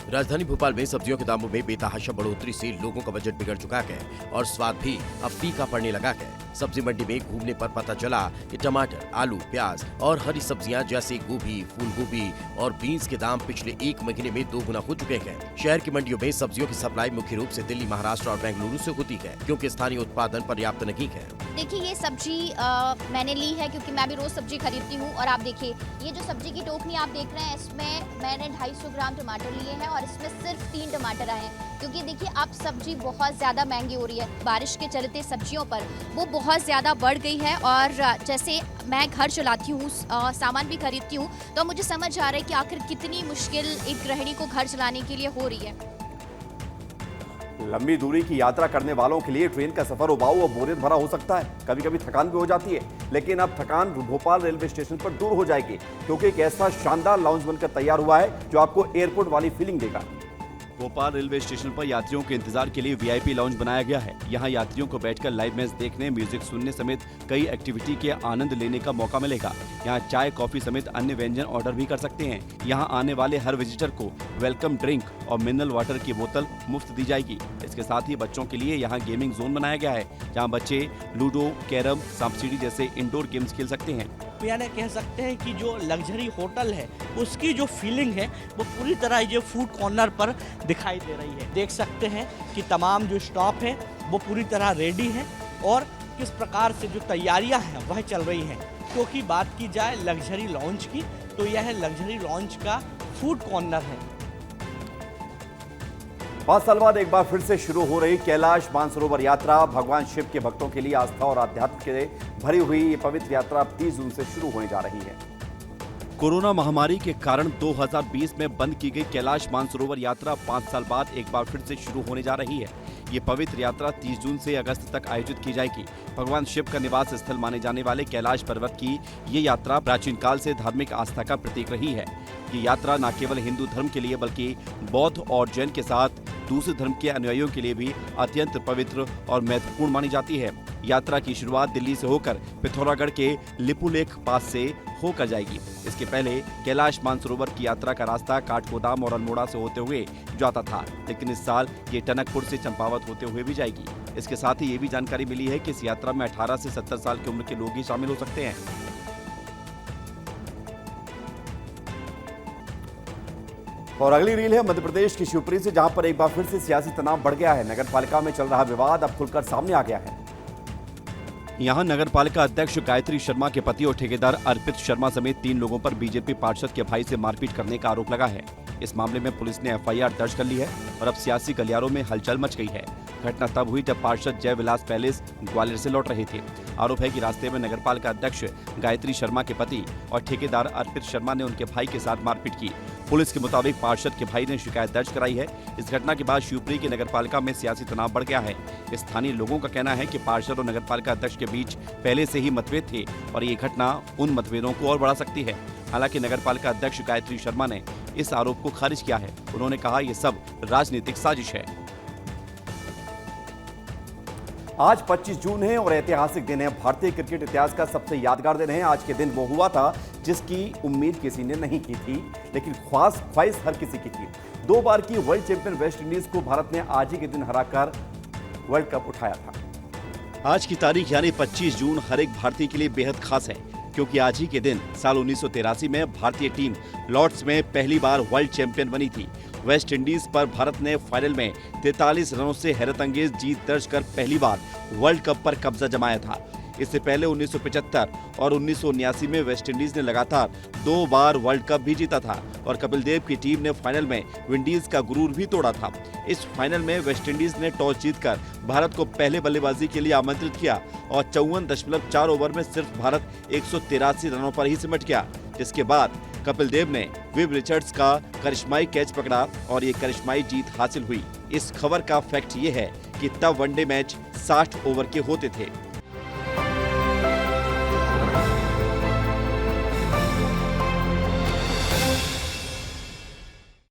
B: राजधानी भोपाल में सब्जियों के दामों में बेतहाशा बढ़ोतरी से लोगों का बजट बिगड़ चुका है और स्वाद भी अब फीका पड़ने लगा है। सब्जी मंडी में घूमने पर पता चला कि टमाटर, आलू, प्याज और हरी सब्जियां जैसे गोभी, फूल गोभी और बीन्स के दाम पिछले 1 महीने में 2 गुना हो चुके हैं। शहर की मंडियों में सब्जियों की सप्लाई मुख्य रूप से दिल्ली, महाराष्ट्र और बेंगलुरु से होती है, क्योंकि स्थानीय उत्पादन पर्याप्त नहीं है।
O: देखिए, ये सब्जी मैंने ली है क्योंकि मैं भी रोज सब्जी खरीदती हूँ। और आप देखिए, ये जो सब्जी की टोकरी आप देख रहे हैं, इसमें मैंने 250 ग्राम टमाटर लिए हैं और इसमें सिर्फ 3 टमाटर आए हैं, क्योंकि देखिए अब सब्जी बहुत ज़्यादा महंगी हो रही है। बारिश के चलते सब्जियों पर वो बहुत ज़्यादा बढ़ गई है। और जैसे मैं घर चलाती हूँ, सामान भी खरीदती हूँ, तो मुझे समझ आ रहा है कि आखिर कितनी मुश्किल एक गृहिणी को घर चलाने के लिए हो रही है।
A: लंबी दूरी की यात्रा करने वालों के लिए ट्रेन का सफर उबाऊ और बोरियत भरा हो सकता है। कभी कभी थकान भी हो जाती है, लेकिन अब थकान भोपाल रेलवे स्टेशन पर दूर हो जाएगी, क्योंकि एक ऐसा शानदार लाउंज बनकर तैयार हुआ है जो आपको एयरपोर्ट वाली फीलिंग देगा।
C: भोपाल रेलवे स्टेशन पर यात्रियों के इंतजार के लिए वीआईपी लाउंज बनाया गया है। यहाँ यात्रियों को बैठकर लाइव मैच देखने, म्यूजिक सुनने समेत कई एक्टिविटी के आनंद लेने का मौका मिलेगा। यहाँ चाय, कॉफी समेत अन्य व्यंजन ऑर्डर भी कर सकते हैं। यहाँ आने वाले हर विजिटर को वेलकम ड्रिंक और मिनरल वाटर की बोतल मुफ्त दी जाएगी। इसके साथ ही बच्चों के लिए यहाँ गेमिंग जोन बनाया गया है, जहाँ बच्चे लूडो, कैरम, सांप सीढ़ी जैसे इंडोर गेम्स खेल सकते हैं।
P: यानी कह सकते हैं कि जो लग्जरी होटल है उसकी जो फीलिंग है वो पूरी तरह ये फूड कॉर्नर पर दिखाई दे रही है। देख सकते हैं कि तमाम जो स्टॉप है वो पूरी तरह रेडी है और किस प्रकार से जो तैयारियां हैं वह चल रही हैं। क्योंकि बात की जाए लग्जरी लॉन्च की, तो यह लग्जरी लॉन्च का फूड कॉर्नर है।
A: 5 साल बाद एक बार फिर से शुरू हो रही कैलाश मानसरोवर यात्रा, भगवान शिव के भक्तों के लिए आस्था और आध्यात्म से भरी हुई ये पवित्र यात्रा 30 जून से शुरू होने जा रही है।
C: कोरोना महामारी के कारण 2020 में बंद की गई कैलाश मानसरोवर यात्रा 5 साल बाद एक बार फिर से शुरू होने जा रही है। ये पवित्र यात्रा 30 जून से अगस्त तक आयोजित की जाएगी। भगवान शिव का निवास स्थल माने जाने वाले कैलाश पर्वत की ये यात्रा प्राचीन काल से धार्मिक आस्था का प्रतीक रही है। ये यात्रा न केवल हिंदू धर्म के लिए बल्कि बौद्ध और जैन के साथ दूसरे धर्म के अनुयायियों के लिए भी अत्यंत पवित्र और महत्वपूर्ण मानी जाती है। यात्रा की शुरुआत दिल्ली से होकर पिथौरागढ़ के लिपुलेख पास से होकर जाएगी। इसके पहले कैलाश मानसरोवर की यात्रा का रास्ता काठगोदाम और अल्मोड़ा से होते हुए जाता था, लेकिन इस साल ये टनकपुर से चंपावत होते हुए भी जाएगी। इसके साथ ही ये भी जानकारी मिली है कि इस यात्रा में 18 से 70 साल की उम्र के लोग ही शामिल हो सकते हैं।
A: और अगली रील है मध्य प्रदेश की शिवपुरी से, जहां पर एक बार फिर से सियासी तनाव बढ़ गया है। नगर पालिका में चल रहा विवाद अब खुलकर सामने आ गया है।
C: यहाँ नगरपालिका अध्यक्ष गायत्री शर्मा के पति और ठेकेदार अर्पित शर्मा समेत 3 लोगों पर बीजेपी पार्षद के भाई से मारपीट करने का आरोप लगा है। इस मामले में पुलिस ने एफआईआर दर्ज कर ली है और अब सियासी गलियारों में हलचल मच गई है। घटना तब हुई जब पार्षद जय विलास पैलेस ग्वालियर से लौट रहे थे। आरोप है कि रास्ते में नगरपालिका अध्यक्ष गायत्री शर्मा के पति और ठेकेदार अर्पित शर्मा ने उनके भाई के साथ मारपीट की। पुलिस के मुताबिक पार्षद के भाई ने शिकायत दर्ज कराई है। इस घटना के बाद शिवपुरी की नगरपालिका में सियासी तनाव बढ़ गया है। स्थानीय लोगों का कहना है कि पार्षद और नगरपालिका अध्यक्ष के बीच पहले से ही मतभेद थे और ये घटना उन मतभेदों को और बढ़ा सकती है। हालांकि नगरपालिका अध्यक्ष गायत्री शर्मा ने इस आरोप को खारिज किया है। उन्होंने कहा ये सब राजनीतिक साजिश है।
A: आज 25 जून है और ऐतिहासिक दिन है। भारतीय क्रिकेट इतिहास का सबसे यादगार दिन है। आज के दिन वो हुआ था जिसकी उम्मीद किसी ने नहीं की थी, लेकिन ख्वाहिश हर किसी की थी। 2 बार की वर्ल्ड चैंपियन वेस्ट इंडीज को भारत ने आज ही के दिन हराकर वर्ल्ड कप उठाया था।
C: आज की तारीख यानी 25 जून हर एक भारतीय के लिए बेहद खास है, क्योंकि आज ही के दिन साल 1983 में भारतीय टीम लॉर्ड्स में पहली बार वर्ल्ड चैंपियन बनी थी। वेस्ट इंडीज पर भारत ने फाइनल में 43 रनों से हैरतअंगेज जीत दर्ज कर पहली बार वर्ल्ड कप पर कब्जा जमाया था। इससे पहले 1975 और 1979 में वेस्ट इंडीज ने लगातार 2 बार वर्ल्ड कप भी जीता था और कपिल देव की टीम ने फाइनल में विंडीज का गुरूर भी तोड़ा था। इस फाइनल में वेस्ट इंडीज ने टॉस जीतकर भारत को पहले बल्लेबाजी के लिए आमंत्रित किया और 54.4 ओवर में सिर्फ भारत 183 रनों पर ही सिमट गया, जिसके बाद कपिल देव ने विव रिचर्ड्स का करिश्माई कैच पकड़ा और ये करिश्माई जीत हासिल हुई। इस खबर का फैक्ट ये है कि तब वनडे मैच 60 ओवर के होते थे।